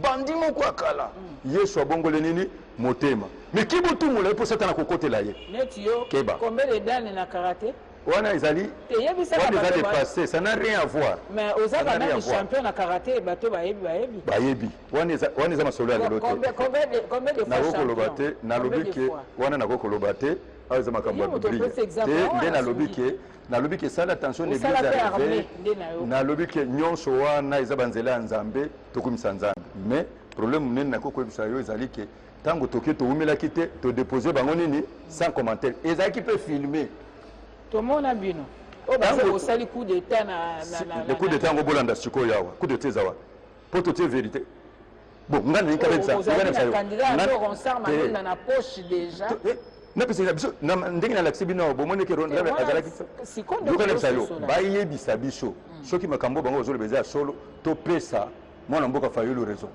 bandi moko akala yesu abongole nini motema mais kibutumula epo satana kokotela ye keba combien de dane na karaté wana ezali dépassé, ça n'a rien à voir. Mais aux Afghans, les champions na karaté, bateau bayebi. Wana eza masolo ya lelo te. Combien de fois champion? Na lobi ke wana na kolobate, aza makambo ya Biblia. Nde na lobi ke sala attention l'église arrivée. Na lobi ke nyonso wana eza banzela nzambe tokumisa nzambe. Mais problème munene na koko ebisa yo ezali ke tango toke to umelaki te to déposer bango nini sans commentaire. Ezaki peut filmer. Tout le monde a vu nous. Oh, bah, c'est aussi le coup d'état. Le coup d'état, on va bolanda siko yawa. Coup d'état, zawa. Pour toute vérité. Bon, on a un candidat. On s'arme dans la poche déjà. Non, parce que ndenge na laksi bino bo moneke ronda azalaki sikondo ko sayo baye bisabiso soki makambo bango ozolo beza solo to pesa mwana mboka fayulu raison.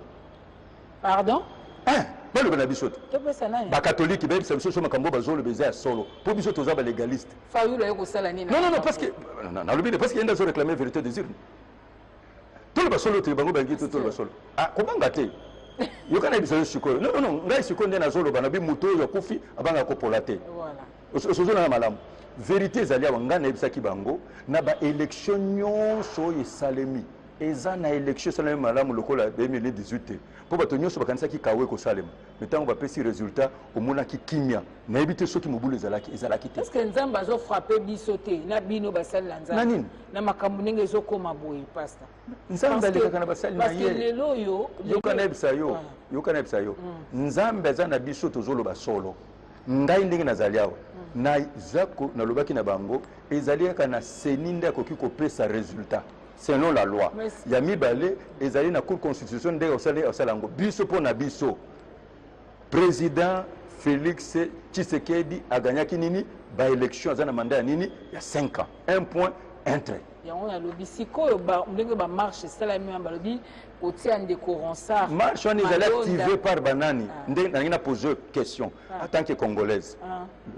Pardon? Balo bana biso ba catholique ba biso so makambo bazolo beza solo po biso toza ba légaliste fayulu yoko sala nini non parce que na lobi parce que yenda zo réclamer vérité des urnes tout le basolo te bango bangi tout le basolo kobanga te yokana biso siko non ngai siko ndena zolo bana bi muto yo kufi abanga kopola te voilà osozo na malamu vérité ezali abanga na ebisa ki bango na ba élection nyonso esalemi eza na élection salema malamu lokola 2018 po bato nyonso bakanisa ki kawe ko salema metango ba pesi résultat omona ki kimia na ebite soki mobulu ezalaki te est-ce que nzamba zo frapper bisoté na bino basali la nzamba na makambo ndenge zo koma boye pasta nzamba lekaka na basali na ye parce que lelo yo yokana ebisa yo nzamba za na biso tozolo basolo ngai ndenge nazali awa na zako na lobaki na bango ezali kaka na seninde akoki kopesa résultat selon la loi. Il y a mibale ezali na cour constitution ndenge osalango biso pona biso président Félix Tshisekedi a gagné nini ba élection azana mandat nini il y a 5 ans 1 point 1 trait ya on a lobi siko ba ndenge ba marche sala mi ba lobi otia ndeko Ronsard marche on est activé par banani ndenge na poser question en tant que congolaise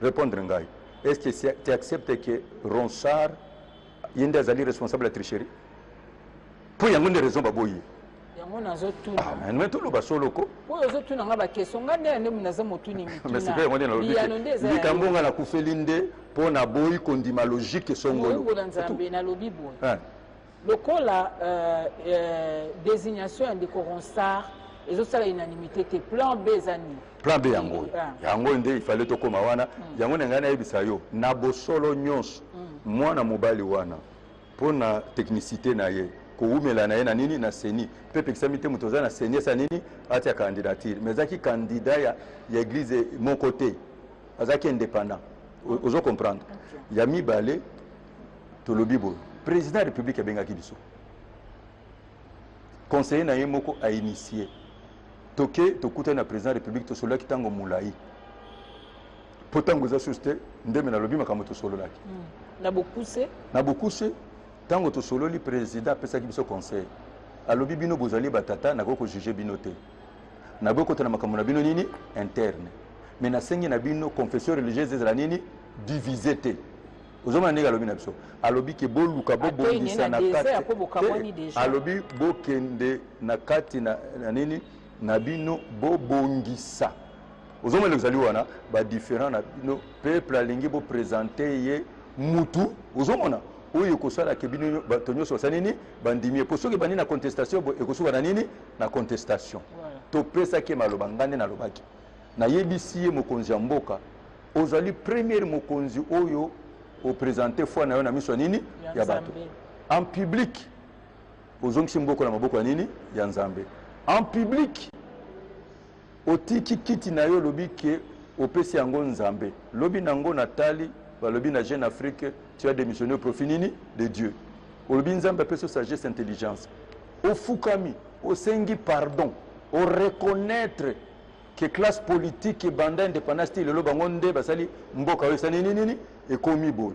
répondre ngai est-ce que tu acceptes que Ronsard yende azali responsable de la tricherie pour y avoir des raisons baboyi yango nazo tout mais tout le basolo ko pour ozo tout nga ba question nga ndene munaza motuni mituna mais c'est pas ngone na lobi likambonga na kufelinde pour na boyi kondima logique songolo ngo nzambe na lobi boy lokola désignation de Ronsard ezo sala unanimité te plan B zani plan B yango nde il fallait to koma wana yango ngana yebisa yo na bosolo nyonso mwana mobali wana pona technicité na ye ko umela na ye na nini na seni pepe kisamite mutoza na seni sa nini ati ya candidature mais zaki candidat ya église mon côté azaki indépendant ozo comprendre ya mibale to lobibo président de la république abengaki biso conseiller na ye moko a initié toke tokuta na président de la république to solo ki tango mulai potango za susté ndeme na lobi makambo to solo laki na bokuse tango to solo li président pesa ki biso conseil alobi bino bozali batata na ko juger bino te na boko to na makambo na bino nini interne mais na sengi na bino confession religieuse ezala nini divisé te ozoma ndenge alobi na biso alobi ke boluka bobongisa na kati alobi bokende na kati na nini na bino bobongisa ozoma le zali wana ba différent na bino peuple alingi bo présenter ye mutu ozomona oyo kosala ke bino bato nyonso basanini bandimie po soki bani na contestation ekosuka na nini na contestation topesaki maloba ngande na lobaki nayebisi ye mokonzi ya mboka ozali première mokonzi oyo au présenter fois na yo na miso nini ya bato en public ozongisi mboko na maboko ya nini ya Nzambe en public otiki kiti na yo lobi ke opesi yango Nzambe lobi nango natali balobi na Jeune Afrique tu as démissionné au profit nini de Dieu olobi Nzambe apesi sagesse intelligence ofukami osengi pardon o reconnaître que classe politique et banda indépendance le lo bango nde basali mboka oyo sani nini ekomi boy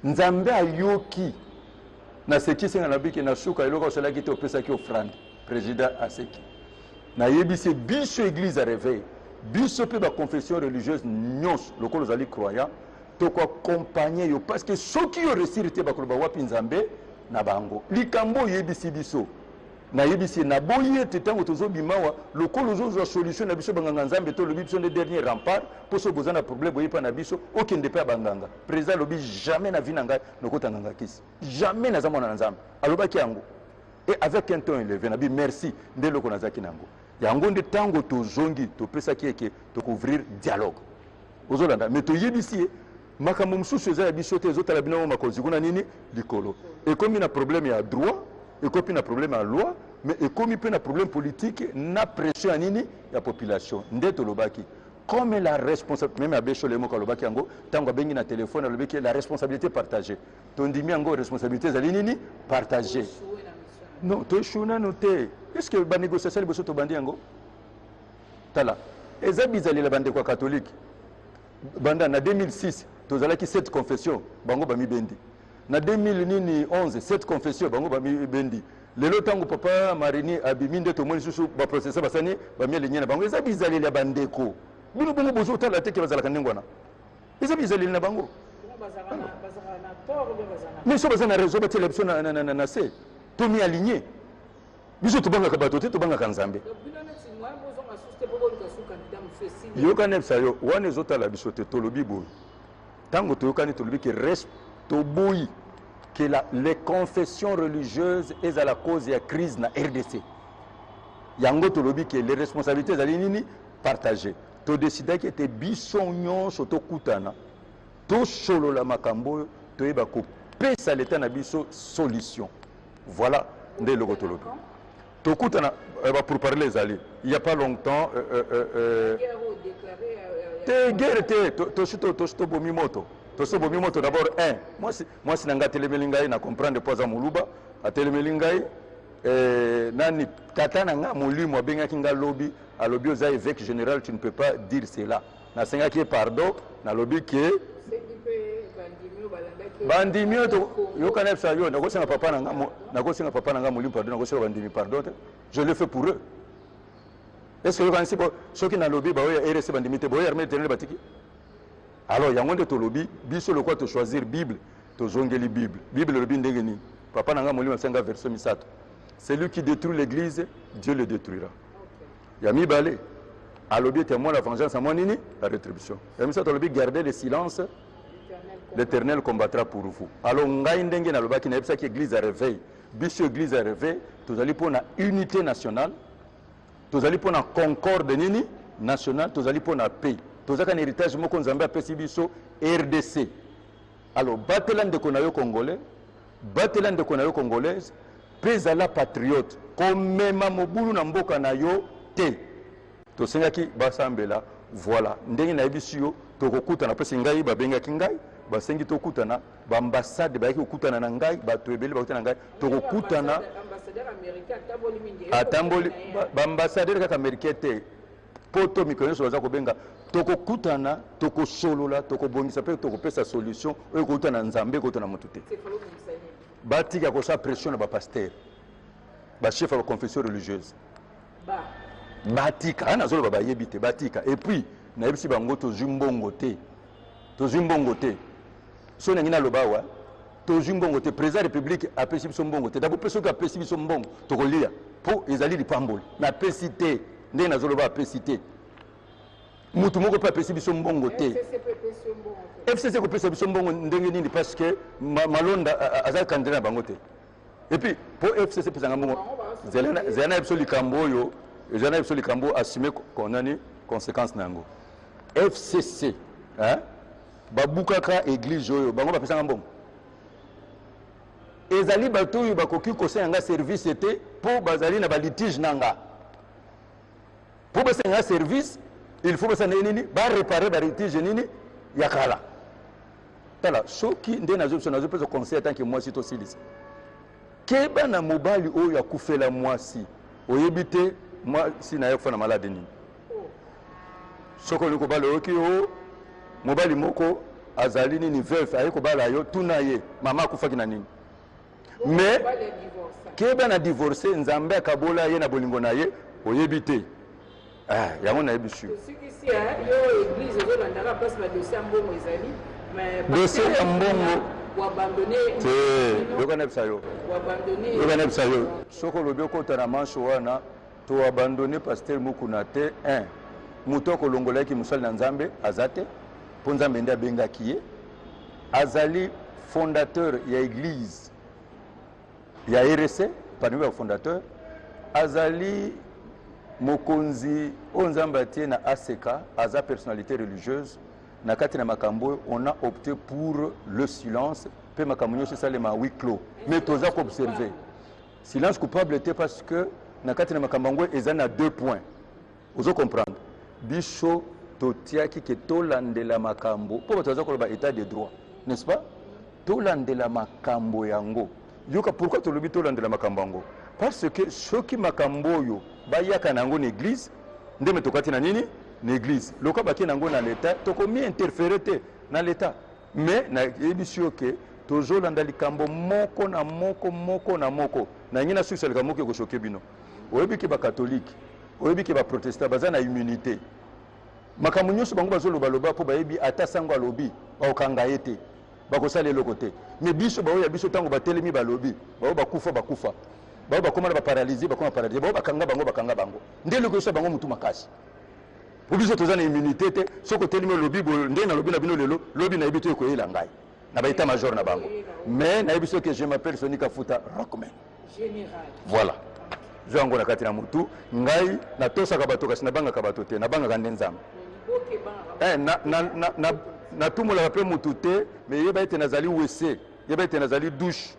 Nzambe ayoki na sekisenga na biki na suka eloko osalaki te opesaki offrande président aseki na yebisi biso église à réveil biso pe ba confession religieuse nyos lokolo zali croyant to ko accompagner yo parce que soki yo réussir te bakolo ba wapi Nzambe na bango likambo yebisi biso na yebisi na boye te tango tozo bimawa lokolo zo solution na biso banganga Nzambe to lobi biso le dernier rempart pour so bozana problème boye pa na biso okende pe banganga président lobi jamais na vinanga nokota nganga kisi jamais na zamona na Nzambe alobaki yango et avec un ton élevé na bi merci nde loko nazaki nango yango nde tango tozongi topesa kieke to couvrir dialogue ozolanda mais to yebisi makambo mususu eza ya biso te ezotala bino makonzi kuna nini likolo ekomi na problème ya droit ekomi na problème ya loi mais ekomi pe na problème politique na pression ya nini ya population nde tolobaki comme la responsabilité même abeso le moko lobaki yango tango bengi na téléphone alobaki la responsabilité partagée tondimi yango responsabilité ezali nini partagée non to shuna noté est-ce que ba négociation liboso to bandi yango tala eza bizali la bande kwa catholique banda na 2006 tozalaki 7 confessions bango ba mibendi na 2011 7 confessions bango ba mibendi lelo tango papa Marini abimi nde to moni susu ba processeur basani ba mielenya na bango eza bizali la bandeko bino bongo bozo tala teke bazalaka ndengwana eza bizali na bango mais so bazana réseau ba télévision na se to mi aligné biso to banga ka bato te to banga ka Nzambe yoka nepsa yo wane zotala biso te tolobi boy tango toyokani tolobi ke reste toboyi que les confessions religieuses est à la cause de la crise na RDC yango tolobi ke les responsabilités zali nini partagées to décider que te biso nyonso to kutana to solola makambo to yeba ko pesa l'état na biso solution voilà nde loko tolobi to kutana pour parler zali il y a pas longtemps te guerre te to bomi moto to so bomi moto d'abord moi si nanga telemeli ngai na comprendre poza muluba a telemeli ngai nani tata nanga mulimo abengaki nga lobi alobi oza évêque général tu ne peux pas dire cela na senga ki pardon na lobi ke bandimio to yokana psa yo na kosenga papa nanga mulimo pardon na kosenga bandimi pardon je le fais pour eux est-ce que yokana si soki na lobi ba oya RC bandimi te boya armée éternelle batiki alors yango nde to lobi biso le quoi to choisir Bible to zongeli Bible le lobi ndenge ni papa nanga mulimo senga verset misato celui qui détruit l'église Dieu le détruira yami balé alobi témoin la vengeance à moi nini la rétribution yami misato lobi garder le silence l'Éternel combattra pour vous. Alors, ngai ndenge na lobaki na yebisa ki église à réveil. Biso église à réveil, tozali pona unité nationale, tozali pona concorde nini nationale, tozali pona paix. Tozaka na héritage moko Nzambe apesi biso RDC. Alors, batela ndeko na yo congolais, batela ndeko na yo congolaise, pesa la patriote, komema mobulu na mboka na yo te. Tosengaki basambela, voilà. Ndenge na yebisi yo tokokuta na pesi ngai babengaki ngai. Basengi tokutana ba ambassade ba kokutana na ngai bato ebele bakutana ngai tokokutana ambassadeur américain tamboli mingi atamboli ba ambassadeur kaka américain te poto mikoneso baza kobenga tokokutana tokosolola tokobongisa pe tokopesa solution oyo kokutana Nzambe kokutana mutu te batika ko sa pression na ba pasteur ba chef de confession religieuse batika ana zolo ba yebite batika et puis na yebisi bango to zumbongo te so nangina lobawa to zumbongo te président république a pesi biso mbongo te d'abord peso ka pesi biso mbongo to kolia po ezali lipamboli na pesi te ndenge nazoloba apesi te mutu moko pa pesi biso mbongo te FCC ko pesi biso mbongo ndenge nini parce que malonda azali candidat na bango te et puis po FCC pesa mbongo zena absolu kamboyo zena absolu kambo assumer konani conséquence nango FCC hein babukaka église oyo bango bapesanga mbongo ezali bato oyo bakoki kosenga service ete po bazali na balitige nanga po basenga service il faut basana nini ba réparer ba litige nini ya kala tala soki nde nazo pesa conseil tant que moi si to silisi keba na mobali oyo akufela mwasi oyebite moi si na yofa na malade nini soko liko balo oki o mobali moko azali nini veuve ayeko bala yo tuna ye mama akufaki na nini mais keba na divorcer nzambe akabola ye na bolingo na ye oyebite yango na yebisu yo église ozolanda place ba dossier mbongo ezali mais dossier ya mbongo ou abandonner yokana bisa yo soko lobi okota na manche wana to abandonner pasteur mukuna te moto akolongolaki mosali na nzambe aza te mpo nzambe nde abengaki ye azali fondateur ya église ya RC parmi ba fondateur azali mokonzi oyo nzambe atie na ACK aza personnalité religieuse na kati na makambo on a opté pour le silence pe makambo nyonso esalema huis clos mais toza koobserve silence coupable te parce que na kati na makambo yango eza na 2 points ozo comprendre biso totiaki ke tolandela makambo mpo bato baza koloba état de droit n'est-ce pas tolandela makambo yango yoka pourquoi tolobi tolandela makambo yango parce que soki makambo oyo bayaka nango na église ndeme tokati na nini na église loka baki nango na l'état tokomi interférer te na l'état mais na yebisi yo ke tozolanda likambo moko na moko na ngina susa likambo ke koshoke bino oyebi ke ba catholique oyebi ke ba protestant baza na immunité makambo nyonso bango bazoloba po bayebi ata sango alobi bakokanga ye te bakosala eloko te mais biso baoyo ya biso ntango batelemi balobi bao bakufa bao bakoma na baparalysie bakoma paralysie bao bakanga bango nde eloko yoso bango mutu makasi po biso toza na immunité te soki otelemi olobi nde nalobi na bino lelo lobi nayebi to ekoyela ngai na baétat major na bango mais nayebi so ke je m'appelle Soni Kafuta Rockman général voilà zo yango na kati na mutu ngai natosaka bato kasi nabangaka bato te nabangaka nde nzambe na tumolaka mpe mutu te mais yeba ete nazali wc yeba ete nazali douche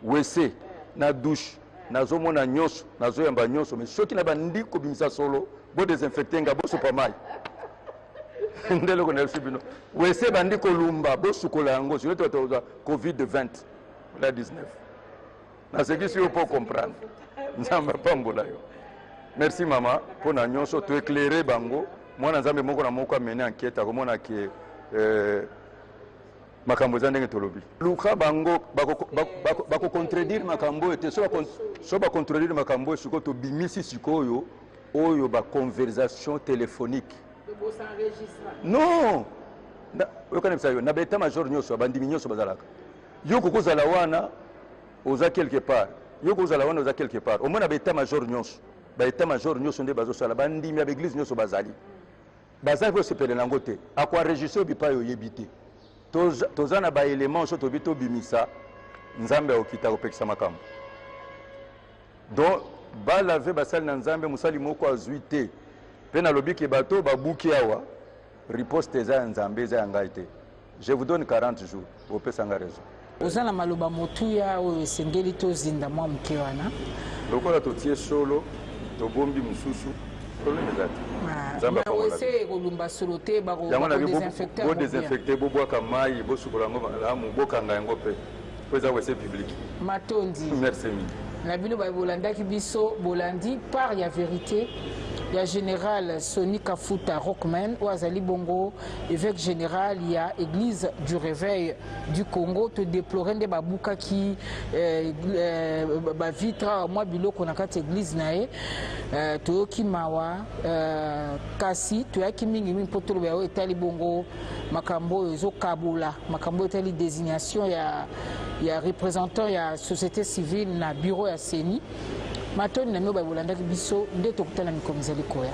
wc na douche nazomona nyonso nazoyamba nyonso mais soki na bandi kobimisa solo bo désinfecter nga bosopa mai nde eloko na biso bino wc bandi kolumba bosukola yango sino toza covid-20 la 19 nasekisi yo mpo comprendre nzambe apambola yo merci mama mpo na nyonso toéclaire bango mwana nzambe moko na moko amene enquête akomona ke makambo eza ndenge tolobi luka bango bakocontredire makambo ete so bacontredire makambo sikoyo tobimisi sikoyo oyo baconversation téléphonique non oyokana bisa yo na baétat major nyonso bandimi nyonso bazalaka yo kokozala wana oza quelque part yo kokozala wana oza quelque part omona baétat major nyonso nde bazosala bandimi ya baeglise nyonso bazali bazali mpo osepele nango te akoenregistre bipai oyebi te toza na baélément so tobi tobimisa nzambe akokita kopekisa makambo donc balave basali na nzambe mosali moko azwi te mpe nalobi ke bato babuki awa riposte eza ya nzambe eza ya ngai te je vous donne 40 jours opesanga raison oza na maloba motuya oyo esengeli tozinda mwa moke wana lokola totie solo tobombi mosusu problème ezati ose kolumba solo te bakodesinfecte bobwaka mai bosukola yango malamu bokanga yango mpe po eza wese publique matondi merci mingi na bino bolandaki biso bolandi par ya vérité ya général Soni Kafuta Rockman ou azali bongo évêque général ya église du réveil du Congo te déplorer nde babuka ki ba vitra moi biloko na kati église nae toyoki mawa kasi toyaki mingi mpo toloba yo etali bongo makambo ezo kabula makambo etali désignation ya représentant ya société civile na bureau ya CENI matoni na mio babolandaki biso nde tokutana mikomizali koya